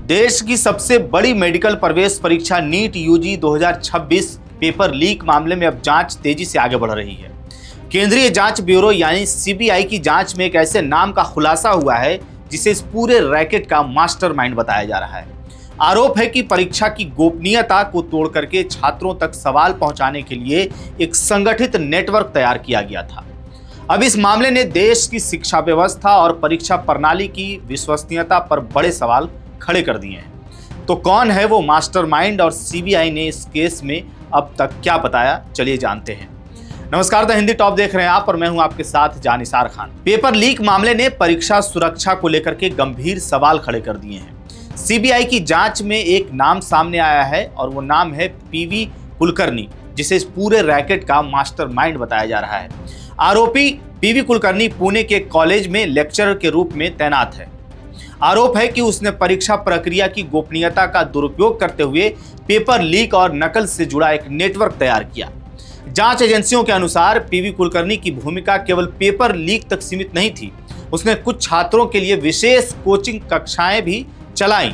देश की सबसे बड़ी मेडिकल प्रवेश परीक्षा नीट यूजी 2026 पेपर लीक मामले में अब जांच तेजी से आगे बढ़ रही है। केंद्रीय जांच ब्यूरो यानी सीबीआई की जांच में एक ऐसे नाम का खुलासा हुआ है जिसे इस पूरे रैकेट का मास्टरमाइंड बताया जा रहा है। आरोप है कि परीक्षा की गोपनीयता को तोड़ करके छात्रों तक सवाल पहुंचाने के लिए एक संगठित नेटवर्क तैयार किया गया था। अब इस मामले ने देश की शिक्षा व्यवस्था और परीक्षा प्रणाली की विश्वसनीयता पर बड़े सवाल खड़े कर दिए हैं। तो कौन है वो मास्टरमाइंड और सीबीआई ने इस केस में अब तक क्या बताया, चलिए जानते हैं। नमस्कार, द हिंदी टॉप देख रहे हैं आप और मैं हूं आपके साथ जानिसार खान। पेपर लीक मामले ने परीक्षा सुरक्षा को लेकर के गंभीर सवाल खड़े कर दिए हैं। सीबीआई की जांच में एक नाम सामने आया है और वो नाम है पीवी कुलकर्णी, जिसे इस पूरे रैकेट का मास्टरमाइंड बताया जा रहा है। आरोपी पीवी कुलकर्णी पुणे के कॉलेज में लेक्चरर के रूप में तैनात है। आरोप है कि उसने परीक्षा प्रक्रिया की गोपनीयता का दुरुपयोग करते हुए पेपर लीक और नकल से जुड़ा एक नेटवर्क तैयार किया। जांच एजेंसियों के अनुसार पीवी कुलकर्णी की भूमिका केवल पेपर लीक तक सीमित नहीं थी। उसने कुछ छात्रों के लिए विशेष कोचिंग कक्षाएं भी चलाईं।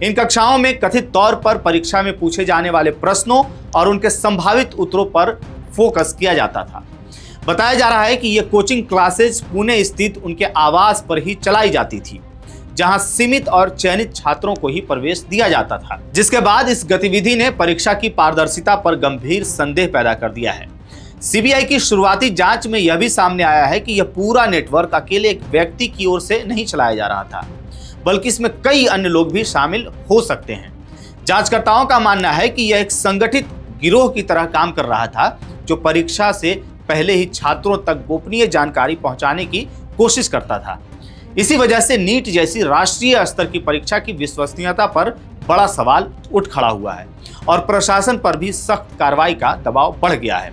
इन कक्षाओं में कथित तौर पर परीक्षा में पूछे जाने वाले प्रश्नों और उनके संभावित उत्तरों पर फोकस किया जाता था। बताया जा रहा है कि ये कोचिंग क्लासेज पुणे स्थित उनके आवास पर ही चलाई जाती थी, जहां सीमित और चयनित छात्रों को ही प्रवेश दिया जाता था। जिसके बाद इस गतिविधि ने परीक्षा की पारदर्शिता पर गंभीर संदेह पैदा कर दिया है। सीबीआई की शुरुआती जांच में यह भी सामने आया है कि यह पूरा नेटवर्क अकेले एक व्यक्ति की ओर से नहीं चलाया जा रहा था, बल्कि इसमें कई अन्य लोग भी शामिल हो सकते हैं। जांचकर्ताओं का मानना है कि यह एक संगठित गिरोह की तरह काम कर रहा था, जो परीक्षा से पहले ही छात्रों तक गोपनीय जानकारी पहुंचाने की कोशिश करता था। इसी वजह से नीट जैसी राष्ट्रीय स्तर की परीक्षा की विश्वसनीयता पर बड़ा सवाल उठ खड़ा हुआ है और प्रशासन पर भी सख्त कार्रवाई का दबाव बढ़ गया है।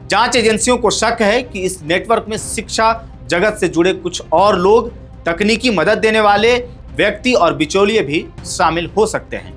जांच एजेंसियों को शक है कि इस नेटवर्क में शिक्षा जगत से जुड़े कुछ और लोग, तकनीकी मदद देने वाले व्यक्ति और बिचौलिए भी शामिल हो सकते हैं।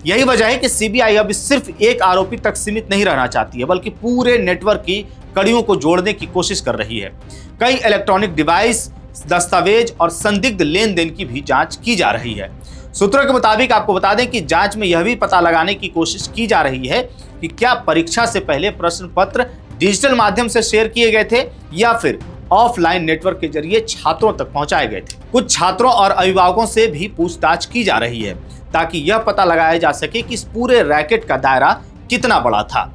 यही वजह है कि सीबीआई अब सिर्फ एक आरोपी तक सीमित नहीं रहना चाहती है, बल्कि पूरे नेटवर्क की कड़ियों को जोड़ने की कोशिश कर रही है। कई इलेक्ट्रॉनिक डिवाइस, दस्तावेज और संदिग्ध लेन देन की भी जांच की जा रही है। सूत्रों के मुताबिक आपको बता दें कि जांच में यह भी पता लगाने की कोशिश की जा रही है कि क्या परीक्षा से पहले प्रश्न पत्र डिजिटल माध्यम से शेयर किए गए थे या फिर ऑफलाइन नेटवर्क के जरिए छात्रों तक पहुंचाए गए थे। कुछ छात्रों और अभिभावकों से भी पूछताछ की जा रही है ताकि यह पता लगाया जा सके कि इस पूरे रैकेट का दायरा कितना बड़ा था।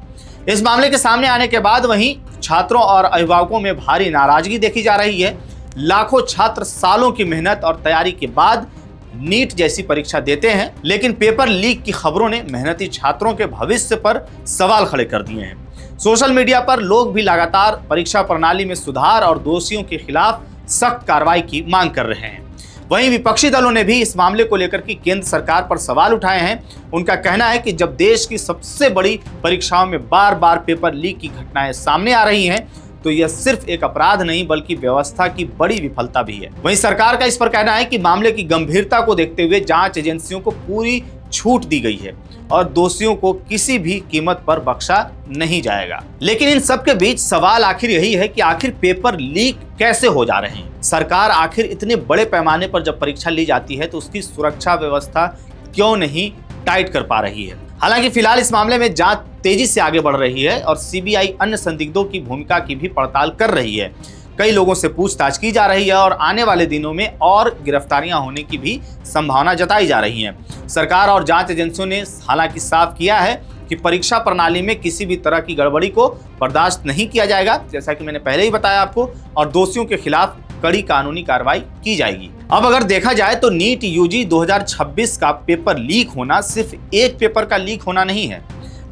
इस मामले के सामने आने के बाद वहीं छात्रों और अभिभावकों में भारी नाराजगी देखी जा रही है। लाखों छात्र सालों की मेहनत और तैयारी के बाद नीट जैसी परीक्षा देते हैं, लेकिन पेपर लीक की खबरों ने मेहनती छात्रों के भविष्य पर सवाल खड़े कर दिए हैं। सोशल मीडिया पर लोग भी लगातार परीक्षा प्रणाली में सुधार और दोषियों के खिलाफ सख्त कार्रवाई की मांग कर रहे हैं। वहीं विपक्षी दलों ने भी इस मामले को लेकर के केंद्र सरकार पर सवाल उठाए हैं। उनका कहना है कि जब देश की सबसे बड़ी परीक्षाओं में बार बार पेपर लीक की घटनाएं सामने आ रही हैं, तो यह सिर्फ एक अपराध नहीं बल्कि व्यवस्था की बड़ी विफलता भी है। वहीं सरकार का इस पर कहना है कि मामले की गंभीरता को देखते हुए जांच एजेंसियों को पूरी छूट दी गई है और दोषियों को किसी भी कीमत पर बख्शा नहीं जाएगा। लेकिन इन सब के बीच सवाल आखिर यही है कि आखिर पेपर लीक कैसे हो जा रहे हैं। सरकार आखिर इतने बड़े पैमाने पर जब परीक्षा ली जाती है तो उसकी सुरक्षा व्यवस्था क्यों नहीं टाइट कर पा रही है। हालांकि फिलहाल इस मामले में जांच तेजी से आगे बढ़ रही है और सीबीआई अन्य संदिग्धों की भूमिका की भी पड़ताल कर रही है। कई लोगों से पूछताछ की जा रही है और आने वाले दिनों में और गिरफ्तारियां होने की भी संभावना जताई जा रही है। सरकार और जांच एजेंसियों ने हालांकि साफ किया है कि परीक्षा प्रणाली में किसी भी तरह की गड़बड़ी को बर्दाश्त नहीं किया जाएगा, जैसा कि मैंने पहले ही बताया आपको, और दोषियों के खिलाफ कड़ी कानूनी कार्रवाई की जाएगी। अब अगर देखा जाए तो नीट यूजी 2026 का पेपर लीक होना सिर्फ एक पेपर का लीक होना नहीं है,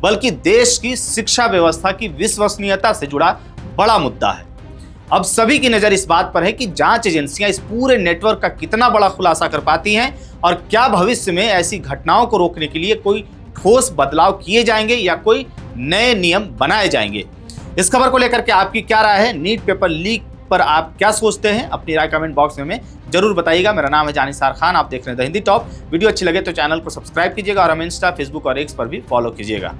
बल्कि देश की शिक्षा व्यवस्था की विश्वसनीयता से जुड़ा बड़ा मुद्दा है। अब सभी की नजर इस बात पर है कि जांच एजेंसियां इस पूरे नेटवर्क का कितना बड़ा खुलासा कर पाती हैं और क्या भविष्य में ऐसी घटनाओं को रोकने के लिए कोई ठोस बदलाव किए जाएंगे या कोई नए नियम बनाए जाएंगे। इस खबर को लेकर के आपकी क्या राय है? नीट पेपर लीक पर आप क्या सोचते हैं? अपनी राय कमेंट बॉक्स में जरूर बताइएगा। मेरा नाम है जानिसार खान, आप देख रहे हैं द हिंदी टॉप। वीडियो अच्छी लगे तो चैनल को सब्सक्राइब कीजिएगा और हमें इंस्टा, फेसबुक और एक्स पर भी फॉलो कीजिएगा।